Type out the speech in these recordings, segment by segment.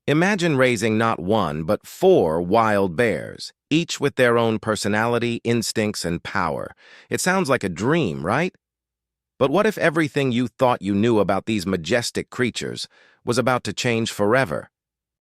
Imagine raising not one, but four wild bears, each with their own personality, instincts, and power. It sounds like a dream, right? But what if everything you thought you knew about these majestic creatures was about to change forever?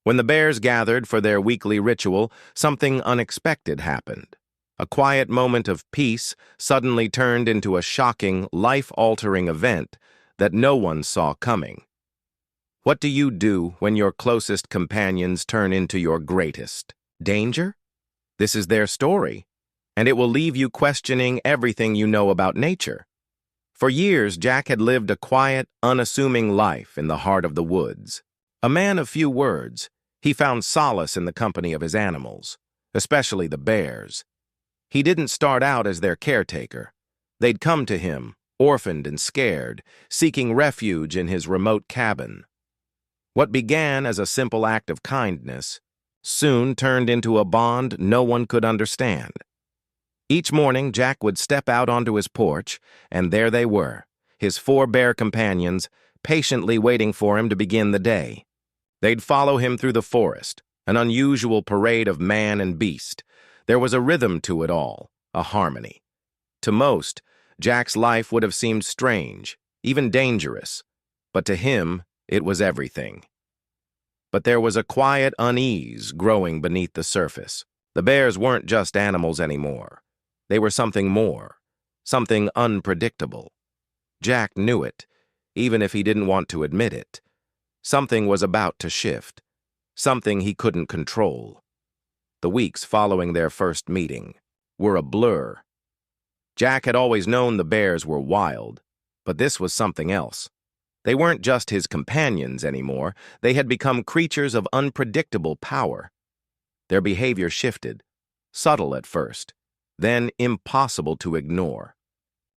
When the bears gathered for their weekly ritual, something unexpected happened. A quiet moment of peace suddenly turned into a shocking, life-altering event that no one saw coming. What do you do when your closest companions turn into your greatest? Danger? This is their story, and it will leave you questioning everything you know about nature. For years, Jack had lived a quiet, unassuming life in the heart of the woods. A man of few words, he found solace in the company of his animals, especially the bears. He didn't start out as their caretaker. They'd come to him, orphaned and scared, seeking refuge in his remote cabin. What began as a simple act of kindness soon turned into a bond no one could understand. Each morning, Jack would step out onto his porch, and there they were, his four bear companions, patiently waiting for him to begin the day. They'd follow him through the forest, an unusual parade of man and beast. There was a rhythm to it all, a harmony. To most, Jack's life would have seemed strange, even dangerous, but to him, it was everything. But there was a quiet unease growing beneath the surface. The bears weren't just animals anymore. They were something more, something unpredictable. Jack knew it, even if he didn't want to admit it. Something was about to shift, something he couldn't control. The weeks following their first meeting were a blur. Jack had always known the bears were wild, but this was something else. They weren't just his companions anymore. They had become creatures of unpredictable power. Their behavior shifted, subtle at first, then impossible to ignore.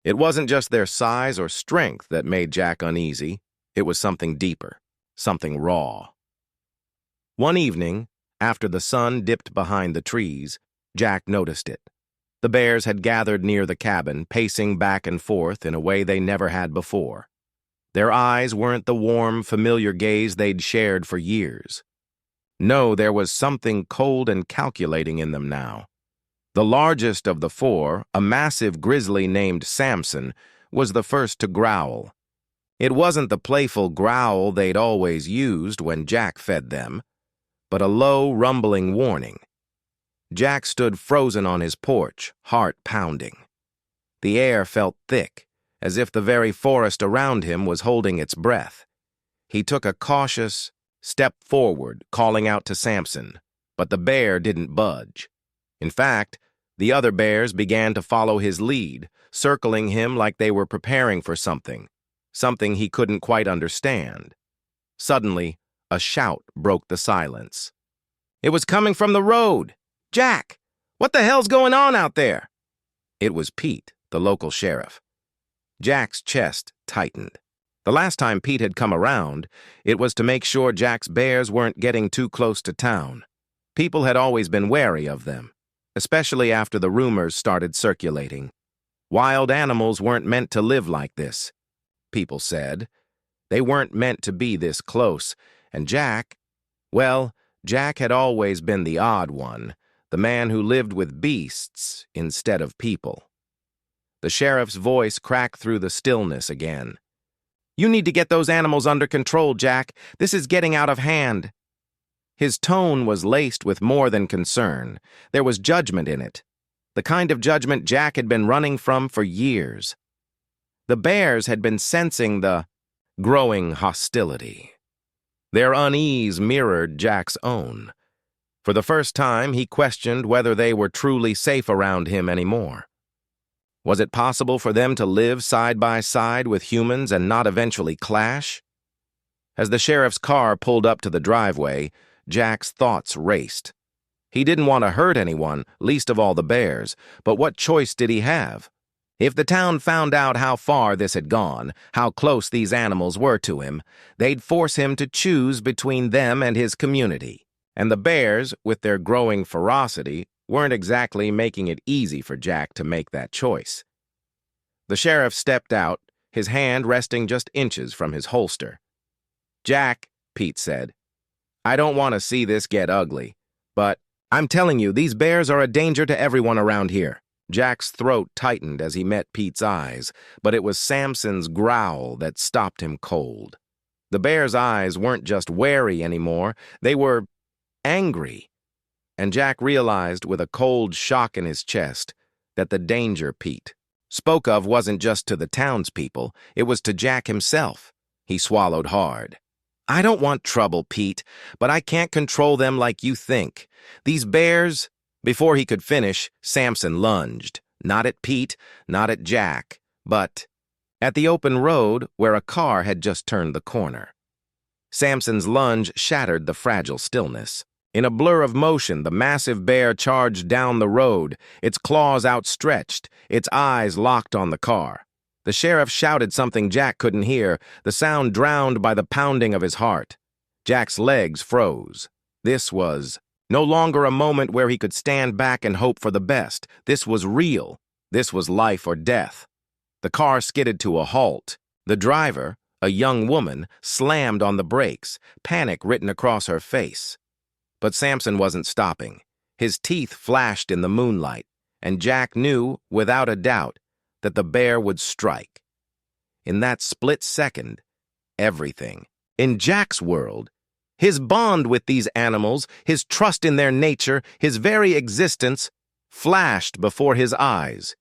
It wasn't just their size or strength that made Jack uneasy. It was something deeper, something raw. One evening, after the sun dipped behind the trees, Jack noticed it. The bears had gathered near the cabin, pacing back and forth in a way they never had before. Their eyes weren't the warm, familiar gaze they'd shared for years. No, there was something cold and calculating in them now. The largest of the four, a massive grizzly named Samson, was the first to growl. It wasn't the playful growl they'd always used when Jack fed them, but a low, rumbling warning. Jack stood frozen on his porch, heart pounding. The air felt thick, as if the very forest around him was holding its breath. He took a cautious step forward, calling out to Samson, but the bear didn't budge. In fact, the other bears began to follow his lead, circling him like they were preparing for something he couldn't quite understand. Suddenly, a shout broke the silence. It was coming from the road. Jack, what the hell's going on out there? It was Pete, the local sheriff. Jack's chest tightened. The last time Pete had come around, it was to make sure Jack's bears weren't getting too close to town. People had always been wary of them, especially after the rumors started circulating. Wild animals weren't meant to live like this, people said. They weren't meant to be this close, and Jack had always been the odd one, the man who lived with beasts instead of people. The sheriff's voice cracked through the stillness again. You need to get those animals under control, Jack. This is getting out of hand. His tone was laced with more than concern. There was judgment in it, the kind of judgment Jack had been running from for years. The bears had been sensing the growing hostility. Their unease mirrored Jack's own. For the first time, he questioned whether they were truly safe around him anymore. Was it possible for them to live side by side with humans and not eventually clash? As the sheriff's car pulled up to the driveway, Jack's thoughts raced. He didn't want to hurt anyone, least of all the bears, but what choice did he have? If the town found out how far this had gone, how close these animals were to him, they'd force him to choose between them and his community. And the bears, with their growing ferocity, weren't exactly making it easy for Jack to make that choice. The sheriff stepped out, his hand resting just inches from his holster. Jack, Pete said, I don't want to see this get ugly, but I'm telling you, these bears are a danger to everyone around here. Jack's throat tightened as he met Pete's eyes, but it was Samson's growl that stopped him cold. The bear's eyes weren't just wary anymore, they were angry. And Jack realized with a cold shock in his chest that the danger Pete spoke of wasn't just to the townspeople, it was to Jack himself. He swallowed hard. I don't want trouble, Pete, but I can't control them like you think. These bears... Before he could finish, Samson lunged, not at Pete, not at Jack, but at the open road where a car had just turned the corner. Samson's lunge shattered the fragile stillness. In a blur of motion, the massive bear charged down the road, its claws outstretched, its eyes locked on the car. The sheriff shouted something Jack couldn't hear, the sound drowned by the pounding of his heart. Jack's legs froze. This was no longer a moment where he could stand back and hope for the best. This was real. This was life or death. The car skidded to a halt. The driver, a young woman, slammed on the brakes, panic written across her face. But Samson wasn't stopping. His teeth flashed in the moonlight, and Jack knew, without a doubt, that the bear would strike. In that split second, everything, in Jack's world, his bond with these animals, his trust in their nature, his very existence, flashed before his eyes.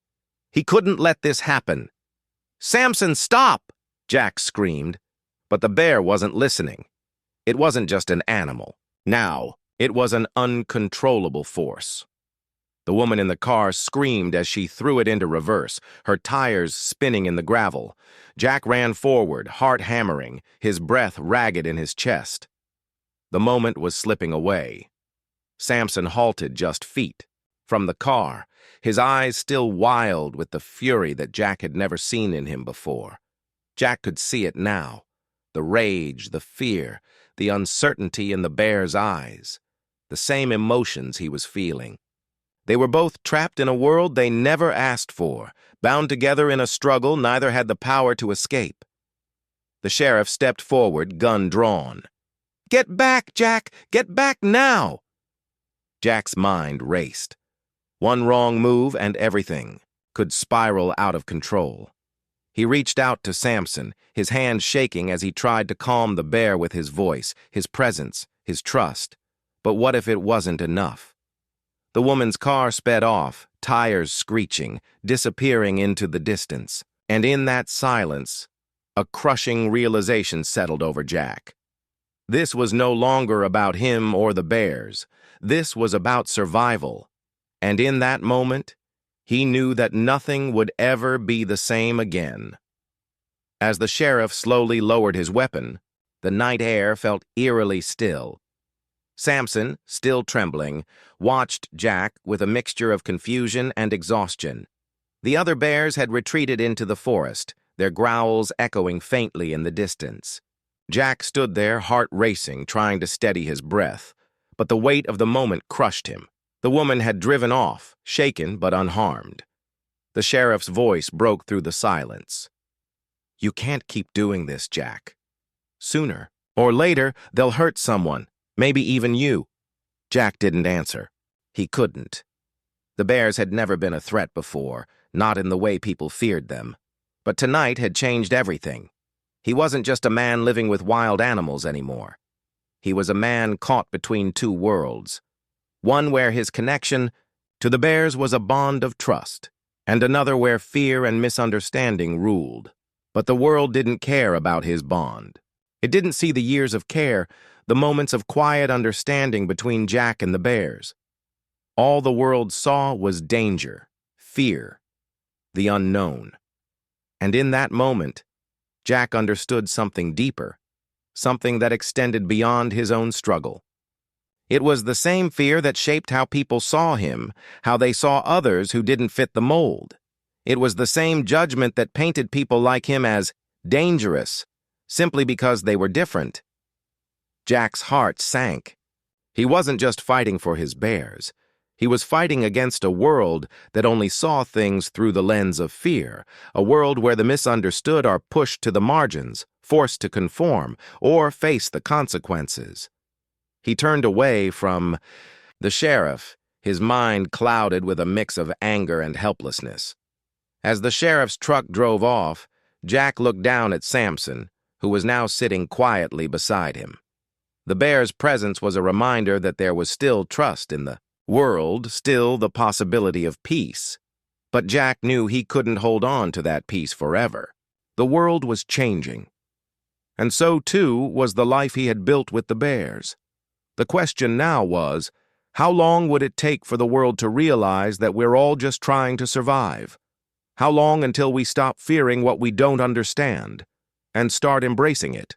He couldn't let this happen. "Samson, stop!" Jack screamed. But the bear wasn't listening. It wasn't just an animal. Now, it was an uncontrollable force. The woman in the car screamed as she threw it into reverse, her tires spinning in the gravel. Jack ran forward, heart hammering, his breath ragged in his chest. The moment was slipping away. Samson halted just feet from the car, his eyes still wild with the fury that Jack had never seen in him before. Jack could see it now, the rage, the fear, the uncertainty in the bear's eyes, the same emotions he was feeling. They were both trapped in a world they never asked for, bound together in a struggle neither had the power to escape. The sheriff stepped forward, gun drawn. "Get back, Jack! Get back now!" Jack's mind raced. One wrong move and everything could spiral out of control. He reached out to Samson, his hand shaking as he tried to calm the bear with his voice, his presence, his trust. But what if it wasn't enough? The woman's car sped off, tires screeching, disappearing into the distance. And in that silence, a crushing realization settled over Jack. This was no longer about him or the bears. This was about survival. And in that moment, he knew that nothing would ever be the same again. As the sheriff slowly lowered his weapon, the night air felt eerily still. Samson, still trembling, watched Jack with a mixture of confusion and exhaustion. The other bears had retreated into the forest, their growls echoing faintly in the distance. Jack stood there, heart racing, trying to steady his breath, but the weight of the moment crushed him. The woman had driven off, shaken but unharmed. The sheriff's voice broke through the silence. "You can't keep doing this, Jack. Sooner or later, they'll hurt someone, maybe even you." Jack didn't answer. He couldn't. The bears had never been a threat before, not in the way people feared them. But tonight had changed everything. He wasn't just a man living with wild animals anymore. He was a man caught between two worlds. One where his connection to the bears was a bond of trust, and another where fear and misunderstanding ruled. But the world didn't care about his bond. It didn't see the years of care, the moments of quiet understanding between Jack and the bears. All the world saw was danger, fear, the unknown. And in that moment, Jack understood something deeper, something that extended beyond his own struggle. It was the same fear that shaped how people saw him, how they saw others who didn't fit the mold. It was the same judgment that painted people like him as dangerous, simply because they were different. Jack's heart sank. He wasn't just fighting for his bears. He was fighting against a world that only saw things through the lens of fear, a world where the misunderstood are pushed to the margins, forced to conform, or face the consequences. He turned away from the sheriff, his mind clouded with a mix of anger and helplessness. As the sheriff's truck drove off, Jack looked down at Samson, who was now sitting quietly beside him. The bear's presence was a reminder that there was still trust in the world, still the possibility of peace. But Jack knew he couldn't hold on to that peace forever. The world was changing. And so, too, was the life he had built with the bears. The question now was, how long would it take for the world to realize that we're all just trying to survive? How long until we stop fearing what we don't understand and start embracing it?